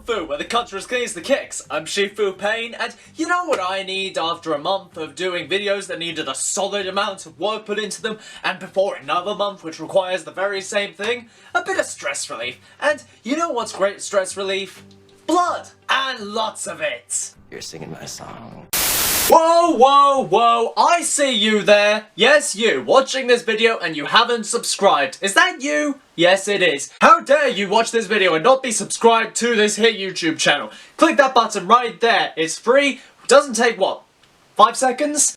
Fu, where the culture is clean as the kicks. I'm Shifu Pain, and you know what I need after a month of doing videos that needed a solid amount of work put into them, and before another month which requires the very same thing? A bit of stress relief. And you know what's great stress relief? Blood! And lots of it! You're singing my song. Whoa, whoa, whoa, I see you there. Yes, you, watching this video and you haven't subscribed. Is that you? Yes, it is. How dare you watch this video and not be subscribed to this here YouTube channel? Click that button right there. It's free. Doesn't take, what, 5 seconds?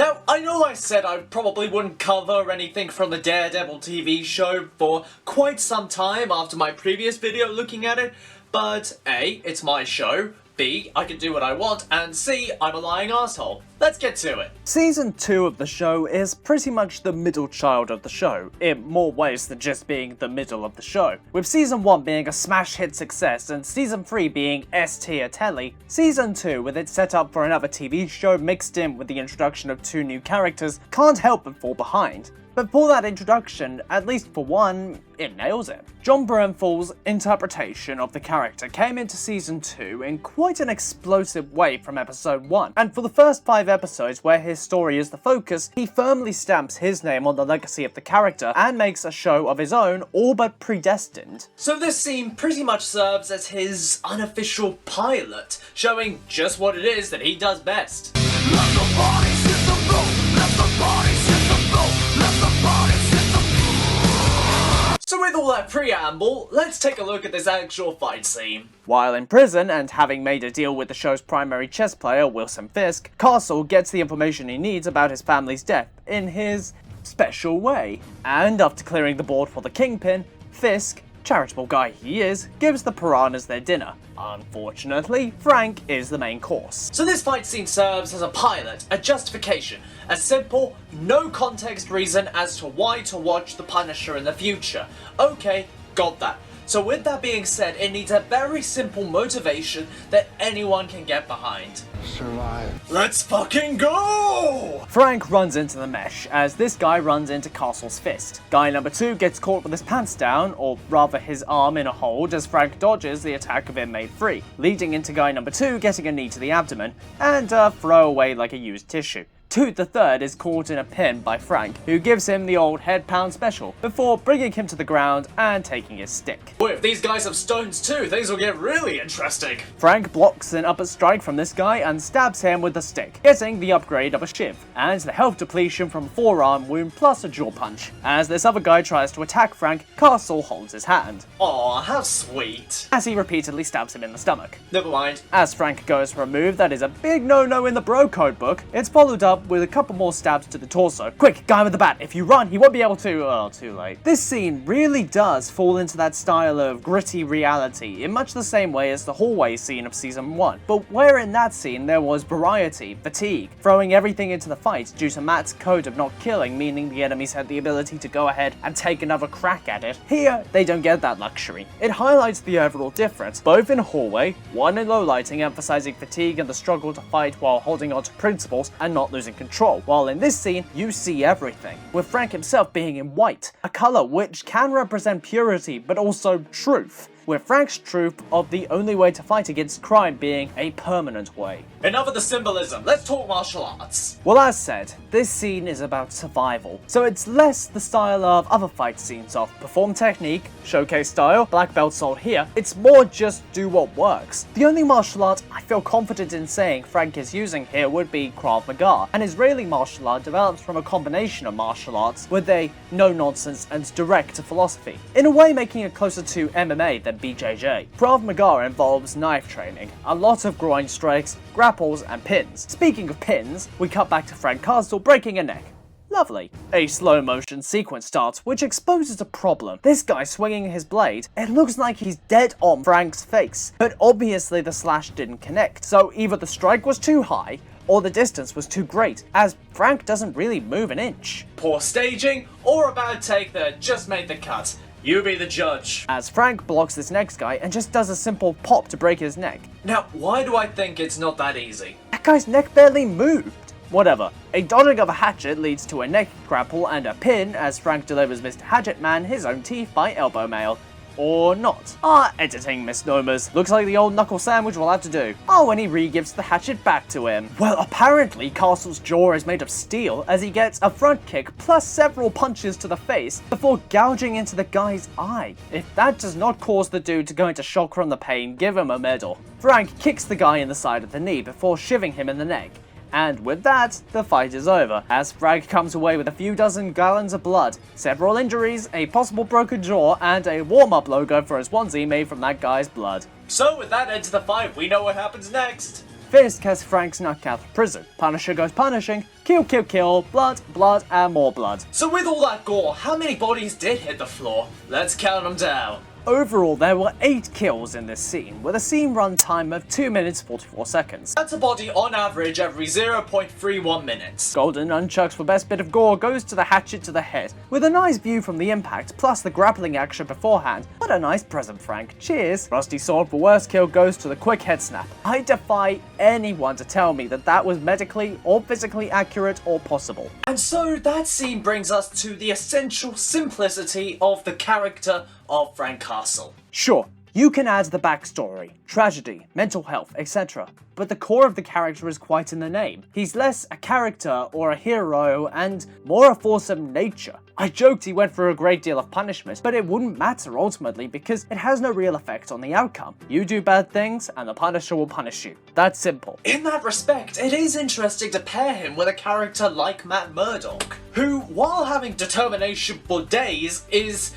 Now, I know I said I probably wouldn't cover anything from the Daredevil TV show for quite some time after my previous video looking at it, but A, it's my show, B, I can do what I want, and C, I'm a lying asshole. Let's get to it. Season 2 of the show is pretty much the middle child of the show, in more ways than just being the middle of the show. With Season 1 being a smash hit success and Season 3 being S-tier telly, Season 2, with its setup for another TV show mixed in with the introduction of 2 new characters, can't help but fall behind. But for that introduction, at least for one, it nails it. Jon Bernthal's interpretation of the character came into Season 2 in quite an explosive way from Episode 1, and for the first 5 episodes where his story is the focus, he firmly stamps his name on the legacy of the character and makes a show of his own, all but predestined. So this scene pretty much serves as his unofficial pilot, showing just what it is that he does best. Let the body hit the road, let the body hit the road, let the body hit the road. So with all that preamble, let's take a look at this actual fight scene. While in prison, and having made a deal with the show's primary chess player, Wilson Fisk, Castle gets the information he needs about his family's death in his special way. And after clearing the board for the Kingpin, Fisk, charitable guy he is, gives the piranhas their dinner. Unfortunately, Frank is the main course. So this fight scene serves as a pilot, a justification, a simple, no context reason as to why to watch The Punisher in the future. Okay, got that. So with that being said, it needs a very simple motivation that anyone can get behind. Survive. Let's fucking go! Frank runs into the mesh, as this guy runs into Castle's fist. Guy number 2 gets caught with his pants down, or rather his arm in a hold, as Frank dodges the attack of Inmate 3, leading into guy number 2 getting a knee to the abdomen, and a throwaway like a used tissue. Toot the Third is caught in a pin by Frank, who gives him the old head pound special, before bringing him to the ground and taking his stick. Boy, if these guys have stones too, things will get really interesting. Frank blocks an upper strike from this guy and stabs him with the stick, getting the upgrade of a shiv, and the health depletion from a forearm wound plus a jaw punch. As this other guy tries to attack Frank, Castle holds his hand. Aw, how sweet. As he repeatedly stabs him in the stomach. Never mind. As Frank goes for a move that is a big no-no in the bro code book, it's followed up with a couple more stabs to the torso. Quick, guy with the bat, if you run, he won't be able to, oh, too late. This scene really does fall into that style of gritty reality, in much the same way as the hallway scene of Season 1, but where in that scene there was variety, fatigue, throwing everything into the fight due to Matt's code of not killing, meaning the enemies had the ability to go ahead and take another crack at it. Here, they don't get that luxury. It highlights the overall difference, both in hallway, one in low lighting emphasizing fatigue and the struggle to fight while holding on to principles and not losing control, while in this scene, you see everything, with Frank himself being in white, a color which can represent purity but also truth, with Frank's truth of the only way to fight against crime being a permanent way. Enough of the symbolism, let's talk martial arts. Well, as said, this scene is about survival, so it's less the style of other fight scenes of perform technique, showcase style, black belt sold here, it's more just do what works. The only martial art I feel confident in saying Frank is using here would be Krav Maga, an Israeli martial art developed from a combination of martial arts with a no-nonsense and direct philosophy, in a way making it closer to MMA than BJJ. Krav Maga involves knife training, a lot of groin strikes, grapples, and pins. Speaking of pins, we cut back to Frank Castle breaking a neck. Lovely. A slow motion sequence starts, which exposes a problem. This guy swinging his blade, it looks like he's dead on Frank's face, but obviously the slash didn't connect, so either the strike was too high, or the distance was too great, as Frank doesn't really move an inch. Poor staging, or a bad take that just made the cut. You be the judge. As Frank blocks this next guy and just does a simple pop to break his neck. Now, why do I think it's not that easy? That guy's neck barely moved. Whatever. A dodging of a hatchet leads to a neck grapple and a pin as Frank delivers Mr. Hatchet Man his own teeth by elbow mail. or not. Editing misnomers. Looks like the old knuckle sandwich will have to do. Oh, and he re-gives the hatchet back to him. Well, apparently Castle's jaw is made of steel as he gets a front kick plus several punches to the face before gouging into the guy's eye. If that does not cause the dude to go into shock from the pain, give him a medal. Frank kicks the guy in the side of the knee before shivving him in the neck. And with that, the fight is over, as Frag comes away with a few dozen gallons of blood, several injuries, a possible broken jaw, and a warm-up logo for his onesie made from that guy's blood. So with that ends the fight, we know what happens next. Fisk has Frank's knocked out of prison. Punisher goes punishing. Kill, kill, kill. Blood, blood, and more blood. So with all that gore, how many bodies did hit the floor? Let's count them down. Overall, there were 8 kills in this scene, with a scene run time of 2 minutes 44 seconds. That's a body on average every 0.31 minutes. Golden Nunchucks for best bit of gore goes to the hatchet to the head, with a nice view from the impact, plus the grappling action beforehand. What a nice present, Frank. Cheers. Rusty Sword for worst kill goes to the quick head snap. I defy anyone to tell me that that was medically or physically accurate or possible. And so that scene brings us to the essential simplicity of the character of Frank Castle. Sure, you can add the backstory, tragedy, mental health, etc. But the core of the character is quite in the name. He's less a character or a hero and more a force of nature. I joked he went through a great deal of punishment, but it wouldn't matter ultimately because it has no real effect on the outcome. You do bad things and the Punisher will punish you. That's simple. In that respect, it is interesting to pair him with a character like Matt Murdock, who, while having determination for days, is,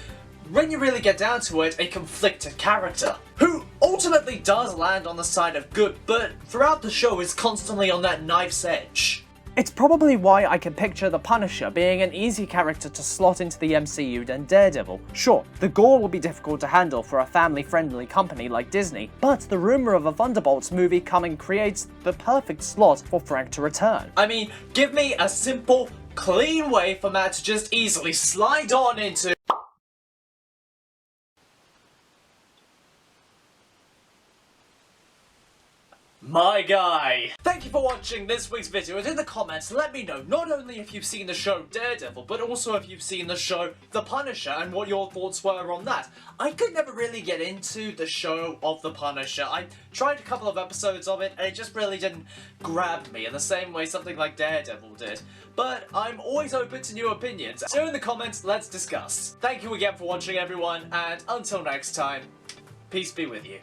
when you really get down to it, a conflicted character, who ultimately does land on the side of good, but throughout the show is constantly on that knife's edge. It's probably why I can picture the Punisher being an easier character to slot into the MCU than Daredevil. Sure, the gore will be difficult to handle for a family-friendly company like Disney, but the rumor of a Thunderbolts movie coming creates the perfect slot for Frank to return. I mean, give me a simple, clean way for Matt to just easily slide on into my guy. Thank you for watching this week's video, and in the comments let me know not only if you've seen the show Daredevil, but also if you've seen the show The Punisher and what your thoughts were on that. I could never really get into the show of The Punisher. I tried a couple of episodes of it and it just really didn't grab me in the same way something like Daredevil did. But I'm always open to new opinions, so in the comments let's discuss. Thank you again for watching everyone, and until next time, peace be with you.